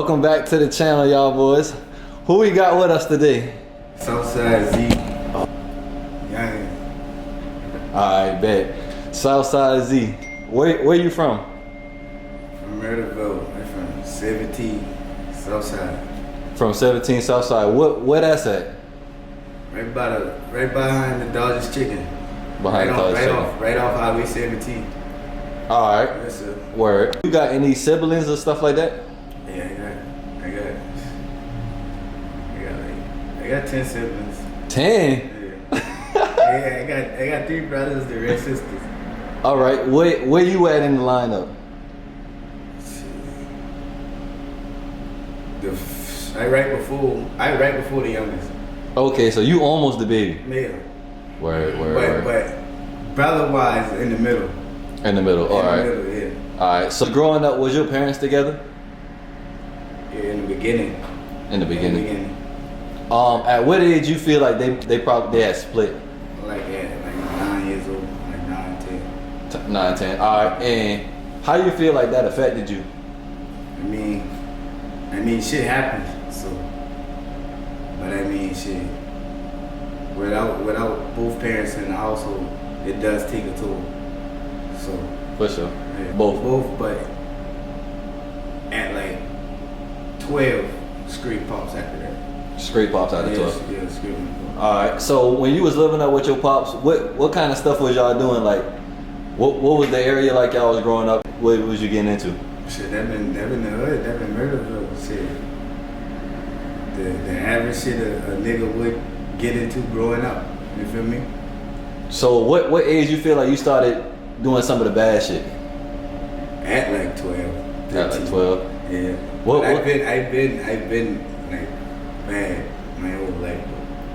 Welcome back to the channel, y'all boys. Who we got with us today? Southside Z. Yeah. Alright, bet. Southside Z. Where you from? From Murderville. I'm from 17 Southside. From 17 Southside. Where that's at? Right behind the Dodgers Chicken. Behind the Dodgers Chicken. Right off Highway 17. Alright. Yes, sir. Word. You got any siblings or stuff like that? Yeah, I got 10 siblings. 10? Yeah, I got 3 brothers, the rest sisters. Alright, where you at in the lineup? I right before the youngest. Okay, so you almost the baby. Yeah. Word. But brother-wise, in the middle. In the middle, alright. In the middle, yeah. Alright, so growing up, was your parents together? Yeah, in the beginning. In the beginning. At what age you feel like they had split? Like 9 years old, like 9, 10. 9, 10. Alright, and how you feel like that affected you? I mean, shit happens. So, but I mean, shit. Without both parents in the household, it does take a toll. So. For sure. Yeah, Both, but at like 12, scrape pops after that. Straight pops out of 12. Yeah, scrape. Alright, so when you was living up with your pops, what kind of stuff was y'all doing? Like, what was the area like y'all was growing up? What was you getting into? Shit, that been the hood, that been Murderville. Shit, the average shit a nigga would get into growing up. You feel me? So what age you feel like you started doing some of the bad shit? At like 12. 13. At like 12. Yeah. I've been like bad my whole life.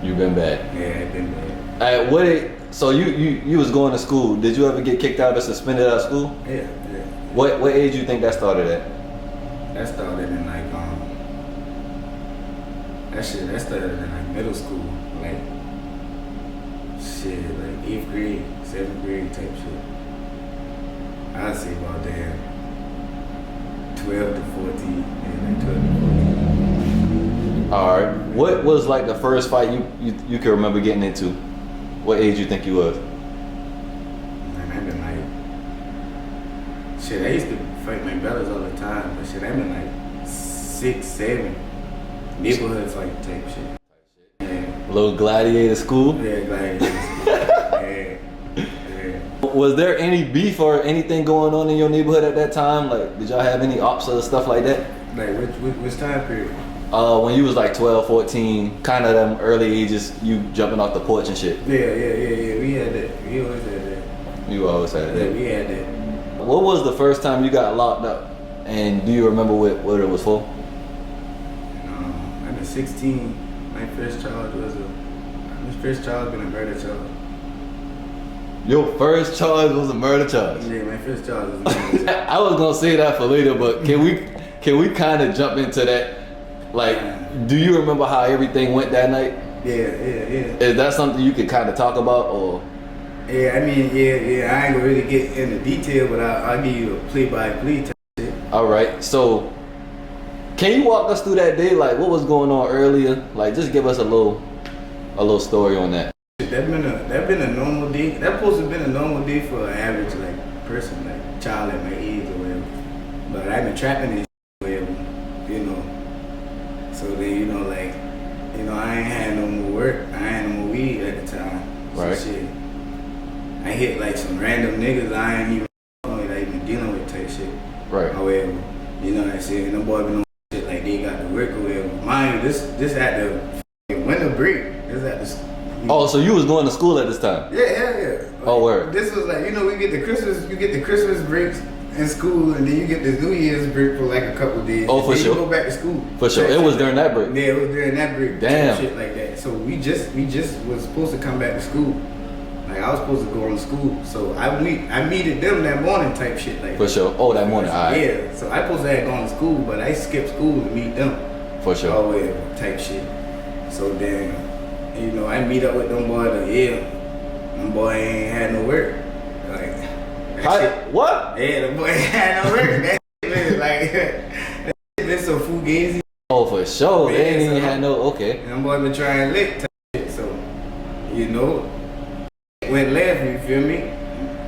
You been bad. Yeah, I've been bad. So you was going to school. Did you ever get kicked out or suspended out of school? Yeah. What age you think that started at? That started in like that started in like middle school, like shit, like 8th grade, 7th grade type shit. I'd say about damn 12 to 14, yeah, like 12 to 14. All right. What was like the first fight you can remember getting into? What age you think you was? Man, I've been like shit. I used to fight my brothers all the time, but shit, I've been like 6, 7 neighborhood fight type shit. Yeah. Little gladiator school? Yeah, gladiator school. Yeah. Was there any beef or anything going on in your neighborhood at that time? Like, did y'all have any ops or stuff like that? Like, which time period? When you was like 12, 14, kind of them early ages, you jumping off the porch and shit. Yeah. We had that. We always had that. You always had that. Yeah, we had that. What was the first time you got locked up? And do you remember what it was for? I was 16. My first charge was been a murder charge. Your first charge was a murder charge? Yeah, my first charge was a murder charge. I was gonna say that for later, but can we kind of jump into that? Like, do you remember how everything went that night? Yeah. Is that something you could kind of talk about, or? Yeah, I mean, yeah. I ain't gonna really get into detail, but I'll give you a play-by-play type shit. All right. So, can you walk us through that day? Like, what was going on earlier? Like, just give us a little story on that. That been a normal day. That supposed to have been a normal day for an average like person, like child at my age or whatever. But I've been trapping this whatever, you know. So then, I ain't had no more work. I ain't no more weed at the time. So Right. shit. I hit like some random niggas I ain't even dealing with type shit. Right. However, you know what I'm saying? No boy been on shit like they got the work or whatever. Mind you, this at the winter break. This at the Oh, so you was going to school at this time? Yeah. Oh, word. This was like, we get the Christmas breaks in school, and then you get the New Year's break for like a couple days. Oh, for then sure. You go back to school. For sure. It was during that break. Yeah, it was during that break. Damn. Shit like that. So we just was supposed to come back to school. Like I was supposed to go on to school. So I meted them that morning type shit like that. For sure. Oh, that morning. All right. Yeah. So I supposed to have gone to school, but I skipped school to meet them. For sure. Oh, yeah, type shit. So then, I meet up with them boys. Them boy ain't had no work. Like, what? Yeah, the boy ain't had no work. That shit been like, that shit been so fugazi sure. They ain't so- even had no. Okay. And them boys been trying lick type shit, so you know, went left. You feel me?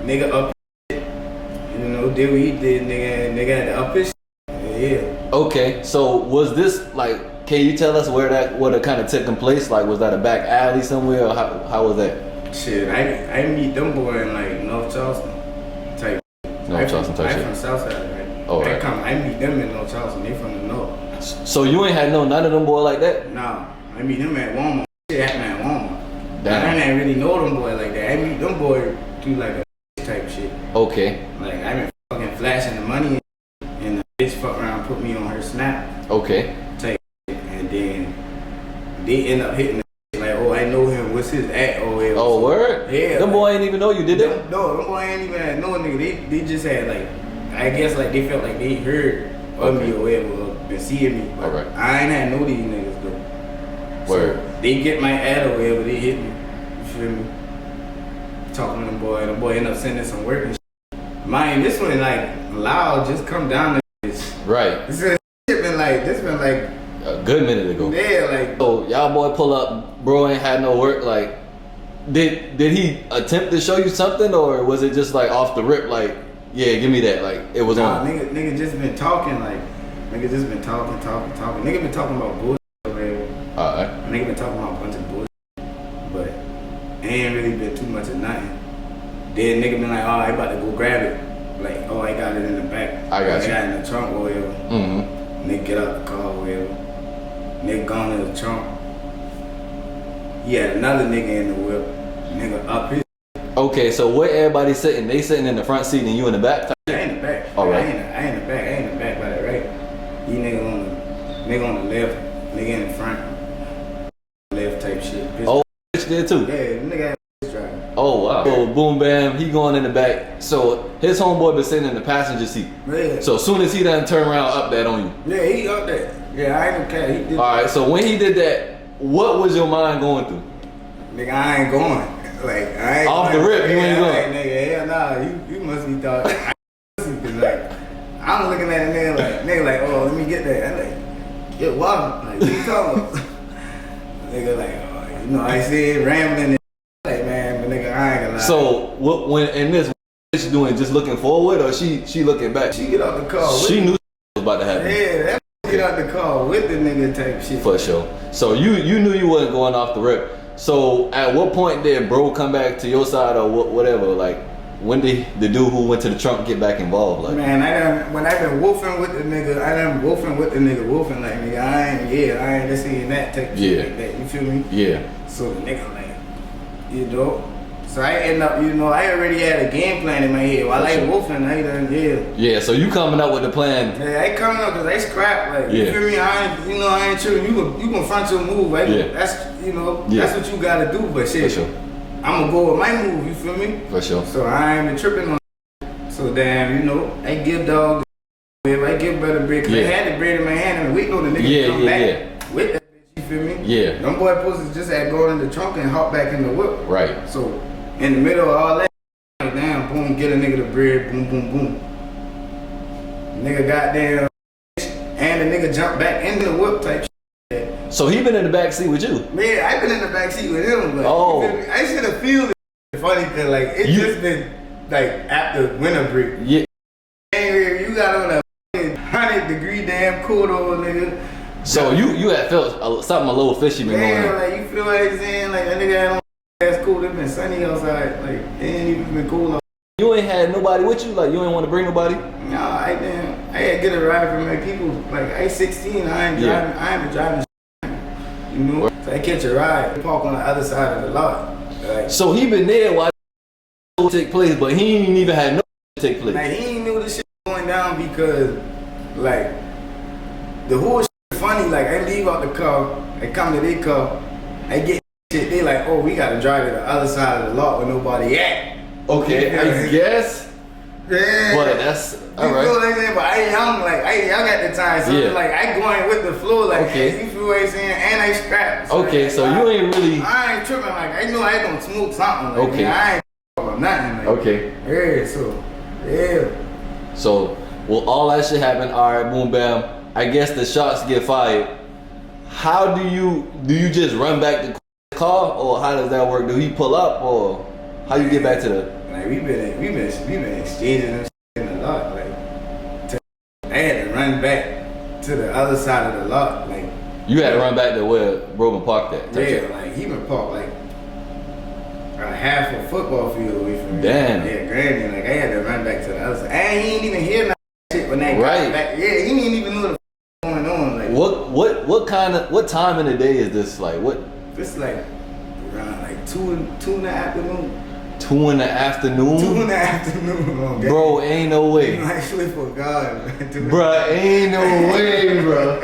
Nigga up, you know, did what he did. Nigga had to up his shit. Yeah. Okay. So was this like? Can you tell us where it kind of taking place? Like, was that a back alley somewhere, or how was that? Shit, I meet them boy in like North Charleston type. North Charleston type I shit. from Southside, right? Oh, right. I meet them in North Charleston. They from the north. So you ain't had none of them boy like that? Nah, I meet them at Walmart. Shit happened at Walmart. Damn. I didn't really know them boy like that. I meet them boy through like a type shit. Okay. Like I been fucking flashing the money and the bitch fuck around put me on her snap Okay. type shit. And then they end up hitting the like, oh, I know him, what's his at? Oh, word? Yeah. Them like, boy ain't even know you, did they? No, them boy ain't even had no nigga. They just had like, I guess like they felt like they heard of me or whatever, or been seeing me. But Alright. I ain't had no these niggas though. Word. So they get my ad or whatever, they hit me. You feel me? Talking to them boy, and the boy end up sending some work and shit. Mind, this one like loud, just come down to this. Right. This been like A good minute ago. yeah, like So y'all boy pull up, bro ain't had no work. Like, did he attempt to show you something, or was it just like off the rip? Like, yeah, give me that. Like, it was nah, on. nigga just been talking like nigga just been talking. Nigga been talking about bullshit or whatever. Alright. Nigga been talking about a bunch of bullshit, but ain't really been too much of nothing. Then nigga been like, oh, I about to go grab it. Like, oh, I got it in the back. I got I you. got it in the trunk or whatever. Mm-hmm. Nigga get out the car or whatever. Nigga gone in the trunk. He had another nigga in the whip. Nigga up his. Okay, so where everybody sitting? They sitting in the front seat and you in the back? I ain't in the back. All right. I ain't in the back by the right. He nigga on the left. Nigga in the front. Left type shit. Bitch. Oh, bitch did too. Yeah, nigga had a driving. Oh wow. So boom bam, he going in the back. So his homeboy been sitting in the passenger seat. Yeah. So as soon as he done turn around, up that on you. Yeah, he up there. Yeah, I ain't okay. He did. Alright, so when he did that, what was your mind going through? Nigga, I ain't going. Like, I ain't Off going. the rip, you ain't going. Like, nigga, hell nah. You must be thought. Cause like, I'm looking at a nigga like, oh, let me get that. I'm like, get what? Like, what you talking about? Nigga like, oh, you know, I see it rambling. Like, man, but nigga, I ain't gonna lie. So what when in this, what she doing? Just looking forward, or she looking back? She get out the car. She knew was about to happen. Yeah, that get out the car with the nigga type shit. For sure. So you knew you wasn't going off the rip. So at what point did bro come back to your side or whatever? Like, when did the dude who went to the trunk get back involved? Like, Man, when I been wolfing with the nigga, wolfing like nigga, I ain't just seeing that type shit like that. You feel me? yeah. So the nigga like, you know. So I end up, you know, I already had a game plan in my head. While I wolfing, I done, Yeah, so you coming up with the plan. Yeah, I coming up because I scrap, like, Yeah. you feel me? I ain't true. You can front your move, right? Yeah. That's, you know, Yeah. that's what you gotta do. But shit, For sure. I'm gonna go with my move, you feel me? For sure. So I ain't been tripping on it. So damn, you know, I give dog the bread, I give brother bread, cause I had the bread in my hand and waiting on the nigga to come back with that bitch, you feel me? Yeah. Them boy supposed to just had gone in the trunk and hop back in the whip. Right. So in the middle of all that, like damn, boom, get a nigga the bread, boom, boom, boom. Nigga goddamn, and the nigga jumped back in the whip type shit. So he been in the back seat with you. Man, I been in the back seat with him, but Oh. you feel me? I should have feel it. Funny cause like it just been like after winter break. Yeah. And you got on a 100-degree damn coat on, nigga. So you had felt something a little fishy been going Damn, on. like you feel what I'm saying? Like that nigga had on ass cool. It been sunny outside. Like it ain't even been cool. You ain't had nobody with you. Like you ain't want to bring nobody. Nah, I had to get a ride from my people. Like I 16, I ain't driving. I ain't been driving. You know, so I catch a ride. Park on the other side of the lot. Like, So he been there while it take place, but he ain't even had no take place. like he ain't knew this shit going down because, like, the whole shit funny. Like I leave out the car, I come to their car, I get shit. They like, oh, we gotta drive to the other side of the lot where nobody at. Okay, I guess. Yeah. But that's all You right. feel what I'm saying? But I ain't young at the time, so Yeah. like I going with the flow, like Okay. you feel what I'm saying? And I strapped. Okay, like, so you ain't really. I ain't tripping. Like I know I gonna smoke something. Like, Okay. man, I ain't about nothing. Like, Okay. Yeah. So yeah. So well, all that shit happened. All right, boom, bam. I guess the shots get fired. how do you just run back to the car, or how does that work? Do he pull up, or how you get back to the? Like we've been exchanging them shit a lot. Like I had to run back to the other side of the lot. Like You had to run back to where Brogan parked at. yeah, like he been parked like a half a football field away from me. Damn. Yeah, granny. Like I had to run back to the other side. And he ain't even hear that shit when that Right. got back. Yeah, he didn't even know what going on. Like What time in the day is this? Like what? it's like around like two in the afternoon. 2 in the afternoon? 2 in the afternoon, okay? Bro, ain't no way. I actually forgot, man. Bruh, ain't no way, bro.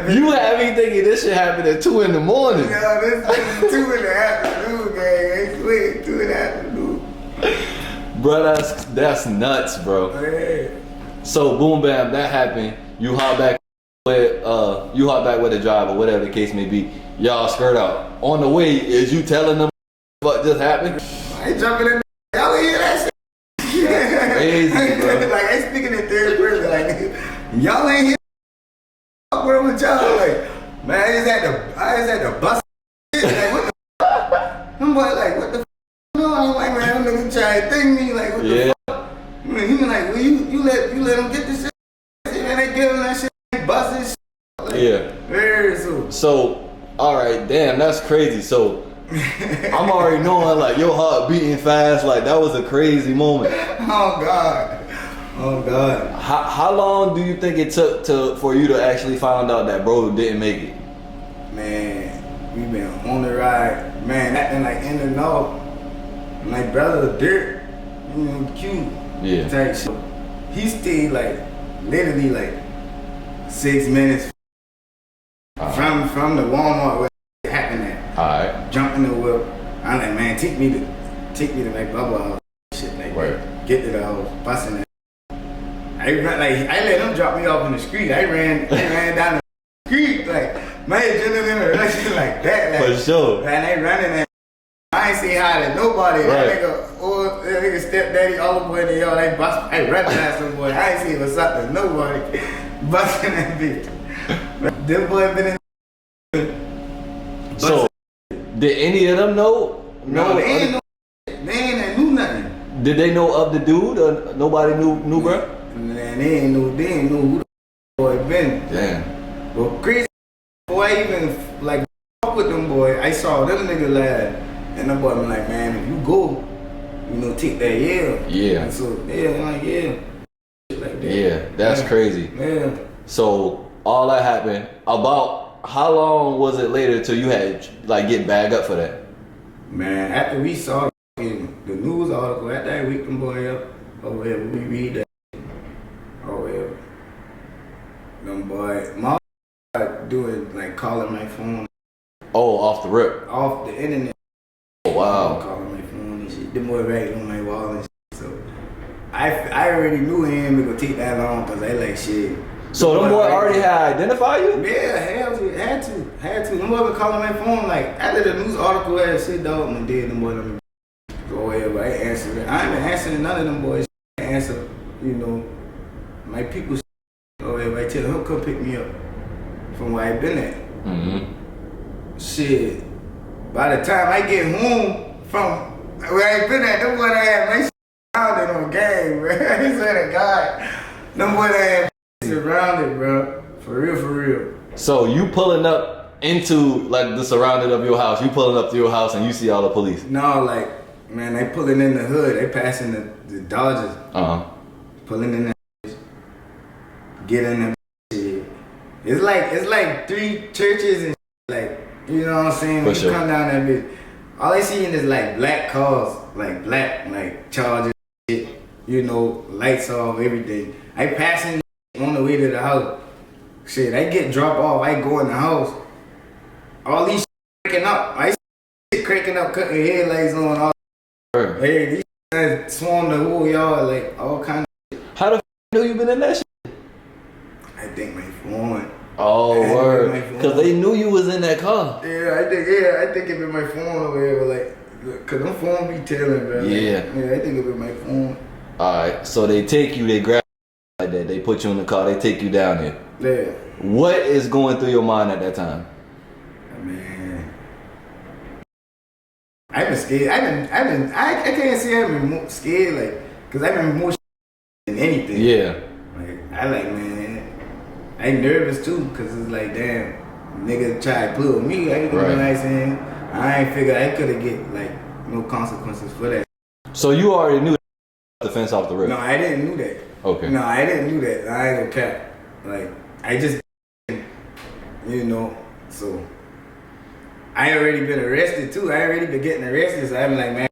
You have me thinking this shit happened at 2 in the morning. No, this is 2 in the afternoon, gang. I swear, 2 in the afternoon. Bro, that's nuts, bro. Hey. So boom bam, that happened. You hop back with the driver, whatever the case may be. Y'all skirt out. On the way, is you telling them what just happened? I ain't jumping in. Y'all ain't hear that shit. That's crazy, bro. Like I speaking in third person. Like y'all ain't hear. What with y'all? Like man, I just had to bust. Like what the? I'm like what the? No, I'm like man, them niggas try to think me like what the? He been like, well, you let them get this shit. And they give them that shit, they bust this shit. Like, Yeah. very soon. So, all right, damn, that's crazy. So, I'm already knowing like your heart beating fast. Like that was a crazy moment. Oh God. How long do you think it took for you to actually find out that bro didn't make it? Man, we been on the ride. Man, acting like in the north. My brother Dirt, you know, cute. Yeah. Type shit. He stayed like literally like 6 minutes from the Walmart where it happened at. Alright. Jump in the whip. I'm like, man, take me to like Bubba house, shit like Right. that. Get to the house, busting that. I let them drop me off in the street. I ran down the street like my adrenaline rushing like that. Like, For sure. man, they running that. I ain't say hi to nobody. Right. That nigga stepdaddy, all the boy, y'all, I recognize some boy. I ain't seen what's up to nobody. Busting that bitch. Them boy been in. So, did any of them know? No, they ain't know. They ain't knew nothing. Did they know of the dude, or nobody knew, bro? Man, they ain't know who the boy been. Damn. Well, crazy boy, I even like fuck with them boy. I saw them niggas laugh, and them boy been like, man, if you go, you know, take that Yeah. And so I'm like, yeah. Shit like that. Yeah, that's crazy. Yeah. So all that happened. About how long was it later till you had like get bagged up for that? Man, after we saw the news article, after I wake them boy up, over here, we read that. Oh yeah. Them boy, my doing like calling my phone Oh, off the rip. off the internet. Oh, wow. Calling my phone and shit. Them boy right on my wall and shit. So I already knew him it would take that long because I like shit. So them boy already had identified you? Yeah, had to. Them boy been calling my phone like after the news article had shit dog and did them boy let me go ahead, but I answered it. I ain't been answering none of them boys. I answer, you know, my people go ahead, I tell him come pick me up from where I been at. Mm-hmm. Shit. By the time I get home from where I been at, them boy that had my shit surrounded on gang, bro. I swear to God. Them boy that had surrounded, bro. For real. So you pulling up into like the surrounding of your house. You pulling up to your house and you see all the police. No, like, man, they pulling in the hood. They passing the Dodgers. Pulling in that get in that shit. It's like 3 churches and like, you know what I'm saying? When you come down that bitch, all I see is like black cars, like black, like Chargers shit, you know, lights off, everything. I passing on the way to the house. Shit, I get dropped off, I go in the house. All these shit cracking up. I see shit cracking up, cutting headlights on. All hey, these shit swarm the whole yard, like all kind of shit. How the know you been in that shit? I think my phone. Oh, word. Because they knew you was in that car. Yeah, I think it been my phone over here, like, cause them phone be telling, bro. Yeah. I think it been my phone. Alright, so they take you, they grab you like that, they put you in the car, they take you down there. Yeah. What is going through your mind at that time? Man, I've been scared. I can't say I've been more scared, like, cause I've been more than anything. Yeah. Like, man, I'm nervous too, cause it's like, damn, nigga try to play with me. I ain't gonna Right. know what I'm saying. I ain't figure I could have get like no consequences for that. So you already knew the fence off the rip? No, I didn't know that. Okay. No, I didn't know that. I ain't gonna cap. Like, I just, so I already been arrested too. I already been getting arrested, so I'm like, man,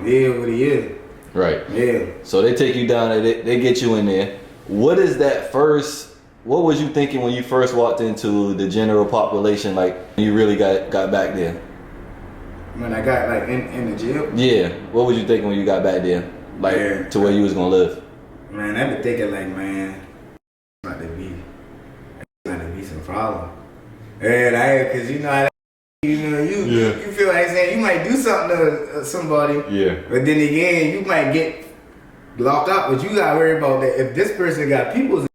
yeah, what he is. Right. Yeah. So they take you down there, they get you in there. What is that first, what was you thinking when you first walked into the general population, like when you really got back there? When I got like in the jail? Yeah. What was you thinking when you got back there? Like to where you was gonna live? Man, I been thinking like, man, it's about to be some problem. And cause you feel like saying you might do something to somebody. Yeah. But then again, you might get locked up, but you gotta worry about that if this person got people's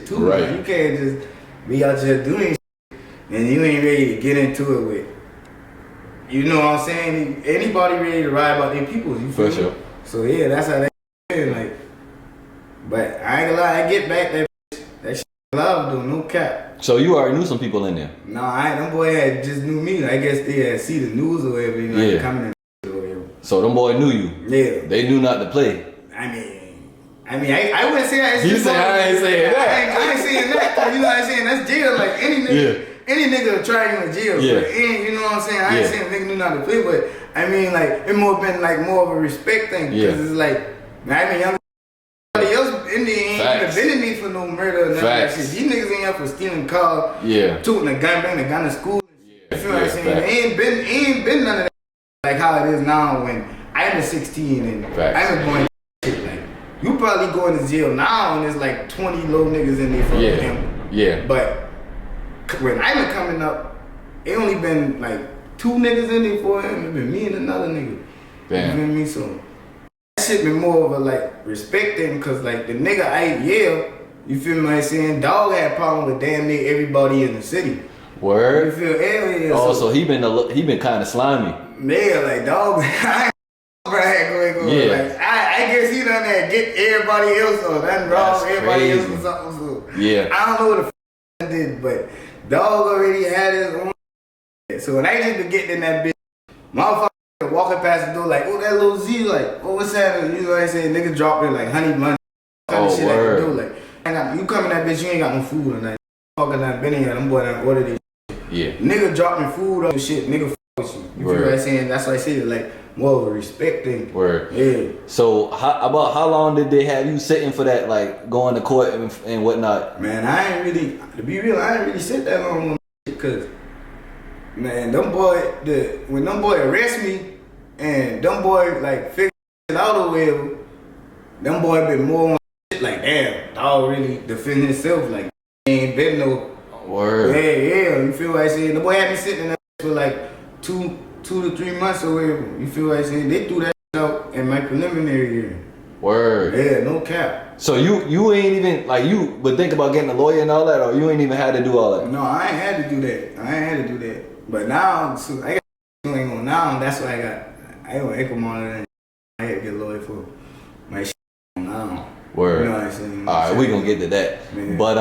too. Right. Man. You can't just be out here doing and you ain't ready to get into it with. You know what I'm saying? Anybody ready to ride about their peoples, you feel me? sure. So yeah, that's how that like. But I ain't gonna lie, I get back that shit love though, no cap. So you already knew some people in there? No, them boy had just knew me. I guess they had see the news or whatever, like coming in or whatever. So them boy knew you? Yeah. They knew not to play? I wouldn't say I You say I ain't saying that. I ain't saying that. You know what I'm saying? That's jail. Like any nigga, any nigga will try you in jail. Yeah. But you know what I'm saying? I ain't saying nigga knew not to play, but I mean like it more been like more of a respect thing because it's like young. Everybody else in there ain't been in me for no murder or none of that shit. These niggas ain't here for stealing cars, tooting a gun, bringing a gun to school. You feel what I'm saying? Ain't been none of that like how it is now when I was 16 and I was going shit like you probably going to jail now and there's like 20 little niggas in there for him. Yeah. But when I been coming up, it only been like 2 niggas in there for him. It been me and another nigga. Damn. You feel me? So that shit been more of a like respect thing, cause like the nigga you feel me? I'm saying dog had problem with damn near everybody in the city. Word. You feel alien? Oh, so he been kind of slimy. Yeah, like dog. Like, I guess he done that get everybody else or done wrong everybody else or something. So I don't know what the did, but dog already had his own. So when I just been getting in that bitch, motherfucker walking past the door like, oh that little Z, like, oh what's happening? You know what I'm saying? Nigga dropping like honey money, kind of shit word. like do. Like, you come in that bitch, you ain't got no food or nothing. Fucking not been in here, them boy done order this. Yeah. Nigga dropping food on shit, nigga with you. You feel what I'm saying? That's why I say it like more of a respect thing. Word. Yeah. So about how long did they have you sitting for that, like going to court and whatnot? Man, to be real, I ain't really sit that long on shit, cause man, when them boy arrest me and them boy like figure it out or whatever, them boy been more on shit like damn, dog really defend himself like ain't been no word. Yeah, you feel what I saying? The boy had me sitting in that for like 2 to 3 months or whatever. You feel what I saying? They threw that out in my preliminary hearing. Word. Yeah, no cap. So you ain't even like you would think about getting a lawyer and all that, or you ain't even had to do all that? No, I ain't had to do that. But now, so I got going on now. That's why I got ankle monitor. I had to get a lawyer for my shit now. Word. You know what I'm saying? All right, we gonna get to that. Yeah. But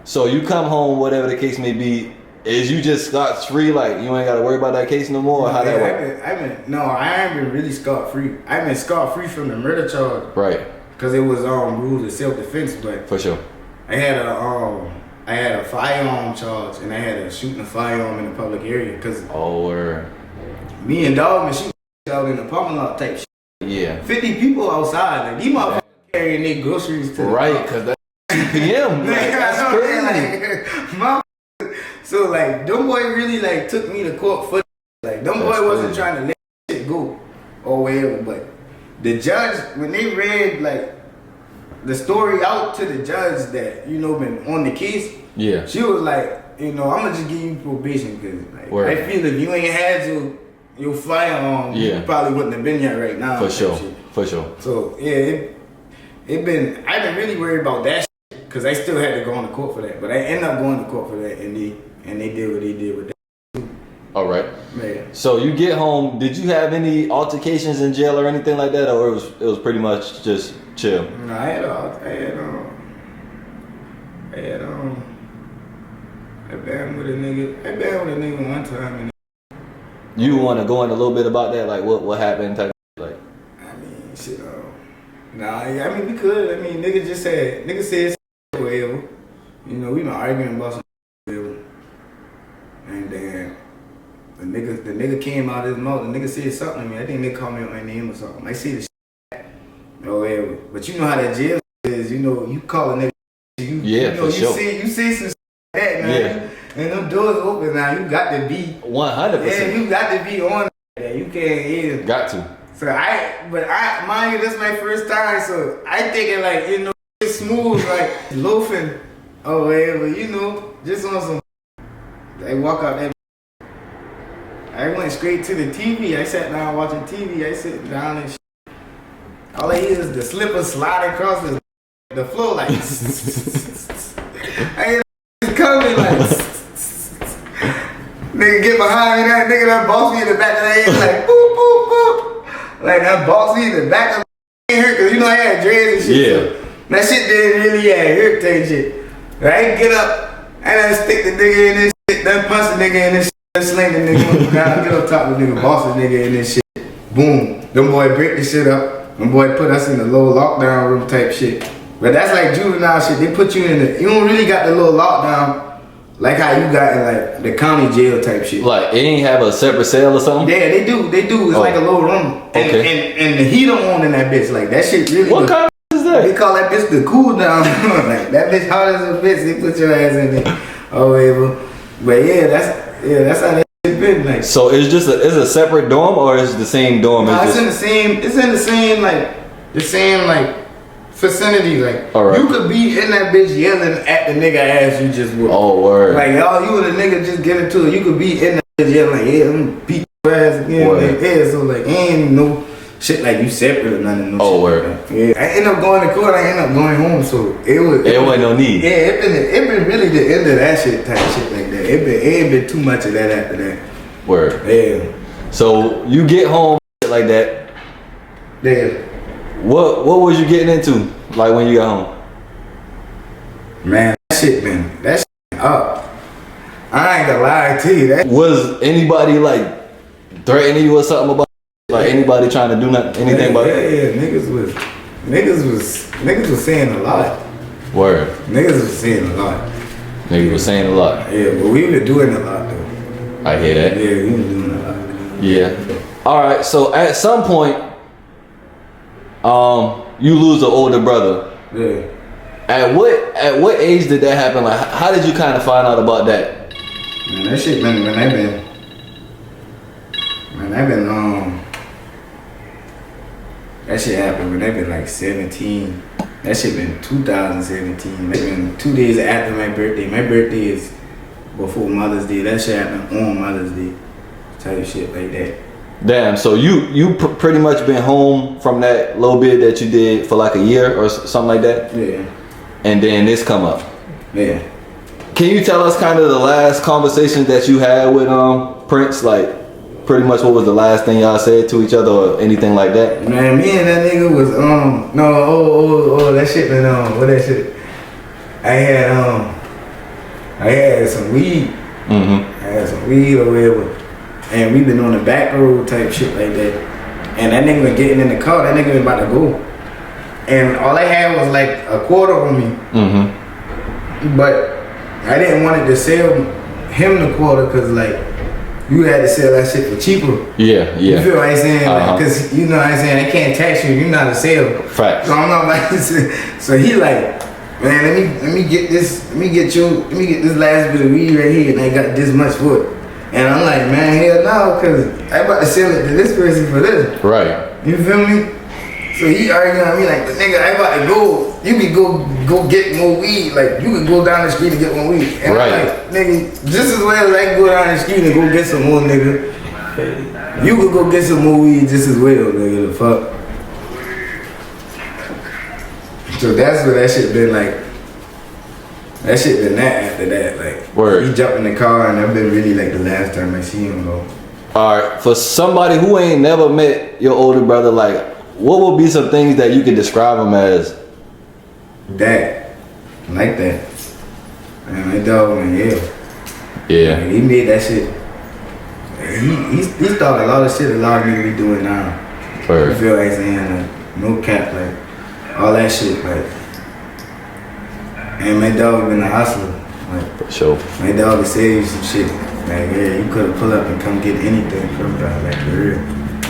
so you come home, whatever the case may be. Is you just scot free? Like you ain't got to worry about that case no more? Or how that work? I ain't been really scot free. I've been scot free from the murder charge. Right. Cause it was rules of self defense, but for sure. I had a firearm charge and I had a shooting a firearm in the public area. Cause me and dog been shooting out in the parking lot type shit. Yeah. 50 people outside. Like these motherfuckers carrying their groceries to right, cause that's 2 p.m. Like, that's crazy. Like, so like them boy really like took me to court for like them boy wasn't trying to let shit go or whatever, but the judge when they read like the story out to the judge that been on the case, she was like, I'm gonna just give you probation because like, I feel if you ain't had your firearm, you probably wouldn't have been here right now. For sure. So yeah, I've been really worried about that shit cause I still had to go on the court for that. But I ended up going to court for that, and they did what they did with that. All right. Man. So you get home. Did you have any altercations in jail or anything like that, or it was pretty much just chill? No, I had I banged with a nigga one time. And You want to go in a little bit about that, like what happened, type of, like. I mean, shit. Nah, I mean we could. I mean, nigga said whatever. You know, we been arguing about some whatever. And then the nigga came out of his mouth. The nigga said something to me. I think they called me out my name or something. I see the shit or whatever. But you know how that jail is. You know, you call a nigga. For sure. You see some shit like that, man. Yeah. And them doors open now. You got to be 100%. Yeah, you got to be on that. You can't either. Got to. So mind you, this is my first time, so I thinking like, you know, it's smooth, like loafing or whatever, you know, just on some. I walk out that. I went straight to the TV. I sat down watching TV. I sit down and shit. All I hear is the slipper slide across the floor like. I hear coming like. Nigga get behind me, that nigga that boss me in the back of the head like boop boop boop. Like that boss me in the back of the head, cause you know I had dreads and shit. Yeah. So that shit didn't really irritate shit. I get up and I stick the nigga in this shit, then punch the nigga in this shit, sling the nigga on the ground, get on top of the nigga, boss the nigga in this shit. Boom. Them boy break the shit up. Them boy put us in the little lockdown room type shit. But that's like juvenile shit. They put you in you don't really got the little lockdown. Like how you got in like the county jail type shit. Like it ain't have a separate cell or something? Yeah, they do. It's like a little room. And the heater on in that bitch. Like that shit really. What kind of is that? They call that bitch the cool down. Like that bitch hot as a bitch. They put your ass in there or whatever. But that's how that shit been like. So it's a separate dorm or is it the same dorm? Nah, it's in the same vicinity, like right. You could be in that bitch yelling at the nigga ass you just whooped. Oh word. Like y'all, you and the nigga just get into it. You could be in that bitch yelling like, yeah, I'm gonna beat your ass again. Like, yeah, so like ain't no shit like you separate or nothing. No shit word. like yeah, I end up going to court. I end up going home. So it wasn't no need. Yeah, it been really the end of that shit type shit like that. It ain't been too much of that after that. Word. Yeah. So you get home like that. Yeah. What was you getting into like when you got home? Man, that shit up. I ain't gonna lie to you. That Was anybody like threatening you or something about like anybody trying to do anything about it? Yeah, niggas was saying a lot. Word. Niggas was saying a lot. Niggas was saying a lot. Yeah, but we were doing a lot though. I hear that. Yeah, we were doing a lot. Yeah. All right. So at some point, you lose an older brother. Yeah. At what age did that happen? Like, how did you kind of find out about that? Man, that shit been that shit happened when they been like 17. That shit been 2017. That been 2 days after my birthday. My birthday is before Mother's Day. That shit happened on Mother's Day. Type shit like that. Damn. So you pretty much been home from that little bit that you did for like a year or something like that. Yeah. And then this come up. Yeah. Can you tell us kind of the last conversation that you had with Prince? Like, pretty much what was the last thing y'all said to each other or anything like that? Man, me and that nigga was that shit been what that shit? I had some weed. Mm-hmm. I had some weed or whatever. And we been on the back road type shit like that. And that nigga been getting in the car, that nigga been about to go. And all I had was like a quarter on me. Mm-hmm. But I didn't want it to sell him the quarter because like you had to sell that shit for cheaper. Yeah. You feel what I'm saying? Because you know what I'm saying, they can't tax you, you're not a sale. Facts. So I'm not about to say. So he like, man, let me get this last bit of weed right here and I got this much for it. And I'm like, man, hell no, because I about to sell it to this person for this. Right. You feel me? So he arguing on me like, nigga, I about to go. You can go get more weed. Like, you can go down the street and get more weed. And right. I'm like, nigga, just as well as I can go down the street and go get some more, nigga. You could go get some more weed just as well, nigga. The fuck. So that's what that shit been like. That shit been that after that. Like, Word. he jumped in the car and that been really like the last time I see him though. Alright, for somebody who ain't never met your older brother, like, what would be some things that you could describe him as? That. Like that. Man, my dog went hell. Yeah. Like, he made that shit. He started a lot of shit a lot of niggas be doing now. Word. You feel like saying like, no cap, like, all that shit, like. And my dog been a hustler. Like, For sure. my dog would say you some shit. Like, yeah, you could have pulled up and come get anything from that, like, for real.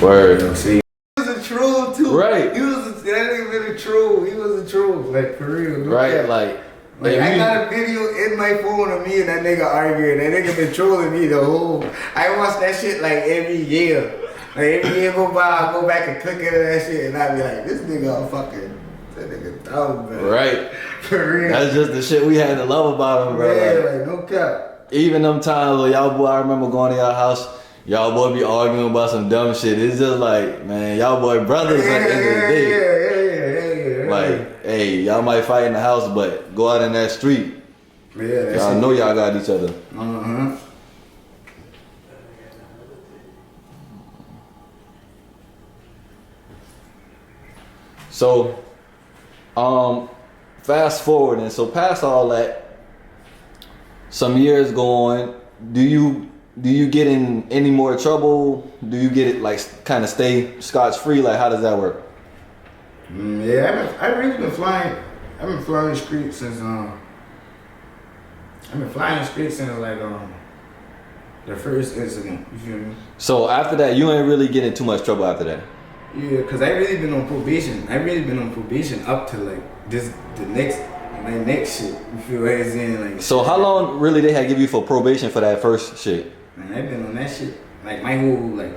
Word. You know, see, he was a troll too. Right. That nigga been a troll. He was a troll, like, for real. No Right, cap. like I got a video in my phone of me and that nigga arguing. That nigga been trolling me the whole. I watch that shit like every year. Like every year go by, I go back and click into that shit and I be like, this nigga all fucking. That nigga dumb, man. Right. For real. That's just the shit we had to love about him, bro. Yeah, Like, like no cap. even them times where y'all boy, I remember going to y'all house, y'all boy be arguing about some dumb shit. It's just like, man, y'all boy brothers at the end of the day. Yeah. Like, hey, y'all might fight in the house, but go out in that street. Yeah, that Y'all shit. know y'all got each other. Uh-huh. So, fast forward, and so past all that, some years go on. Do you get in any more trouble? Do you get it like kind of stay scotch free? Like, how does that work? Yeah, I've really been flying. I've been flying the street since like the first incident. You feel me? So after that, you ain't really getting too much trouble after that. Yeah, cause I really been on probation. I really been on probation up to like my next shit. You feel what I'm saying? Like. So how long really they had give you for probation for that first shit? Man, I've been on that shit like my whole like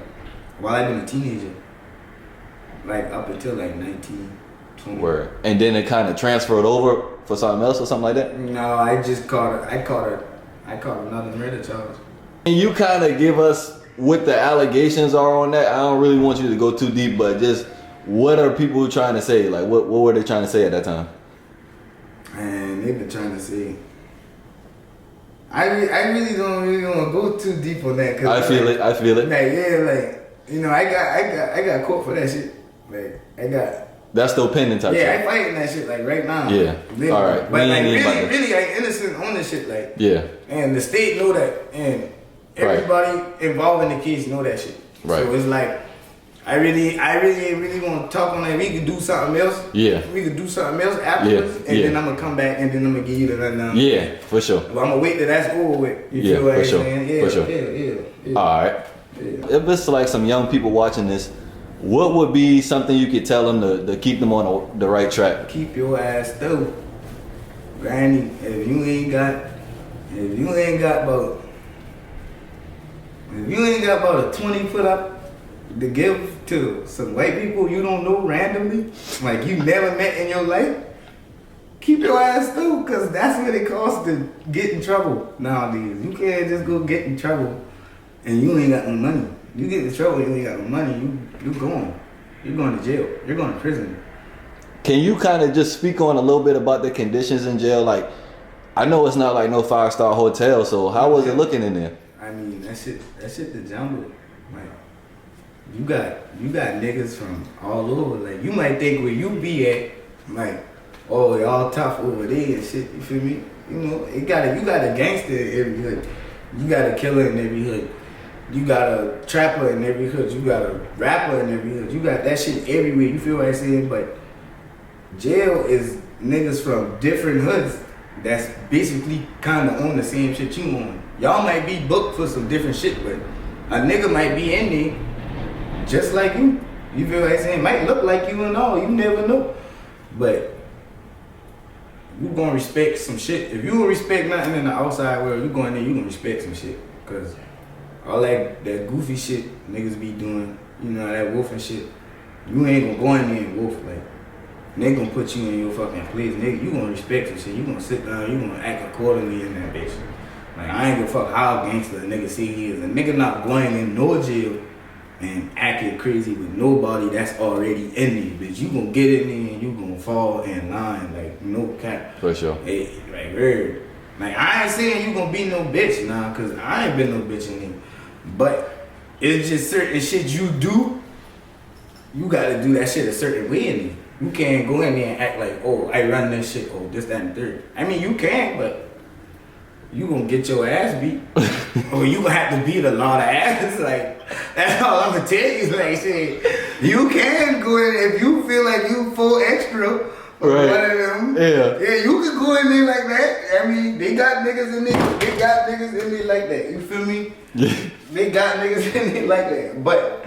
while I've been a teenager, like up until like 19, 20. Word. And then it kind of transferred over for something else or something like that? No, I caught another murder charge. Can you kind of give us what the allegations are on that? I don't really want you to go too deep, but just what are people trying to say? Like, what were they trying to say at that time? And they've been trying to say. I really don't want to go too deep on that. Cause I feel it. Like, yeah, like, you know, I got caught for that shit. Like, I got. That's still pending type Yeah, shit. I fighting that shit like right now. Yeah. Literally. All right. But We like ain't about that. really, like innocent on this shit. Like. Yeah. And the state know that, and everybody involved in the case know that shit. Right. So it's like, I really want to talk on that. We could do something else. Yeah. We could do something else afterwards, and then I'm gonna come back, and then I'm gonna give you the rundown. Yeah, for sure. But I'm gonna wait till that's over with. You Yeah, feel what for I'm sure. saying? Yeah, For sure. Yeah. All right. Yeah. If it's like some young people watching this, what would be something you could tell them to keep them on the right track? Keep your ass still. Granny, if you ain't got about a 20 foot up to give to some white people you don't know randomly, like you never met in your life, keep your ass still, cause that's what it costs to get in trouble nowadays. You can't just go get in trouble and you ain't got no money. You get in trouble, you ain't got no money, you're going to jail. You're going to prison. Can you kind of just speak on a little bit about the conditions in jail? Like, I know it's not like no 5-star hotel, so how was it looking in there? I mean, that shit the jungle. Like, you got niggas from all over. Like, you might think where you be at, like, oh, y'all tough over there and shit. You feel me? You know, you got a gangster in every hood. You got a killer in every hood. You got a trapper in every hood. You got a rapper in every hood. You got that shit everywhere. You feel what I'm saying? But jail is niggas from different hoods that's basically kind of on the same shit you on. Y'all might be booked for some different shit, but a nigga might be in there just like you. You feel what I'm saying? Might look like you and all. You never know. But you gonna respect some shit. If you don't respect nothing in the outside world, you go in there, you gonna respect some shit. Cause all that goofy shit niggas be doing, you know, that wolfing shit, you ain't gonna go in there and wolf. Like, they gonna put you in your fucking place. Nigga, you gonna respect some shit. You gonna sit down, you gonna act accordingly in that bitch. Like, I ain't gonna fuck how gangster a nigga say he is. A nigga not going in no jail and acting crazy with nobody that's already in there, bitch. You gonna get in there and you gonna fall in line, like no cap. For sure. Hey, like word. Like I ain't saying you gonna be no bitch, nah, cause I ain't been no bitch in there. But it's just certain shit you do. You gotta do that shit a certain way in there. You can't go in there and act like, oh, I run this shit, oh, this, that, and third. I mean, you can, but you gonna get your ass beat. Or you gonna have to beat a lot of ass. Like, that's all I'm gonna tell you. Like, shit, you can go in if you feel like you full extra. Or right. One of them. Yeah, you can go in there like that. I mean, they got niggas in there. They got niggas in there like that. You feel me? They got niggas in there like that. But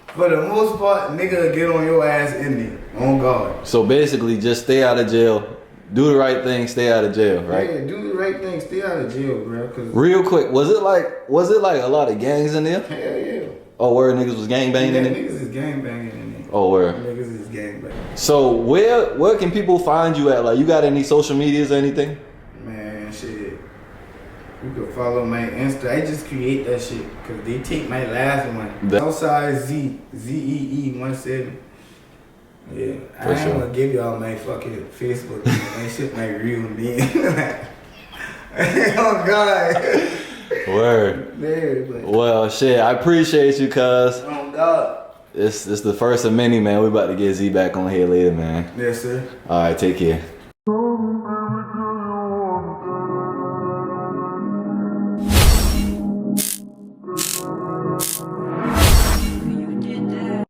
for the most part, nigga get on your ass in there. On God. So basically, just stay out of jail. Do the right thing, stay out of jail, right? Yeah, do the right thing, stay out of jail, bro. Cause Real quick, was it like a lot of gangs in there? hell yeah. Oh, where niggas was gang banging Yeah, in there? niggas is gang banging in there. Oh, where? Niggas is gang banging. So where can people find you at? Like, you got any social medias or anything? Man, shit. You can follow my Insta. I just create that shit because they take my last one. Southside ZEE17. Yeah, I ain't gonna give y'all my fucking Facebook. That shit my real name. Oh God. Word. Yeah, but Well, shit, I appreciate you, cuz. oh God. It's the first of many, man. We about to get Z back on here later, man. Yes, sir. All right, take care.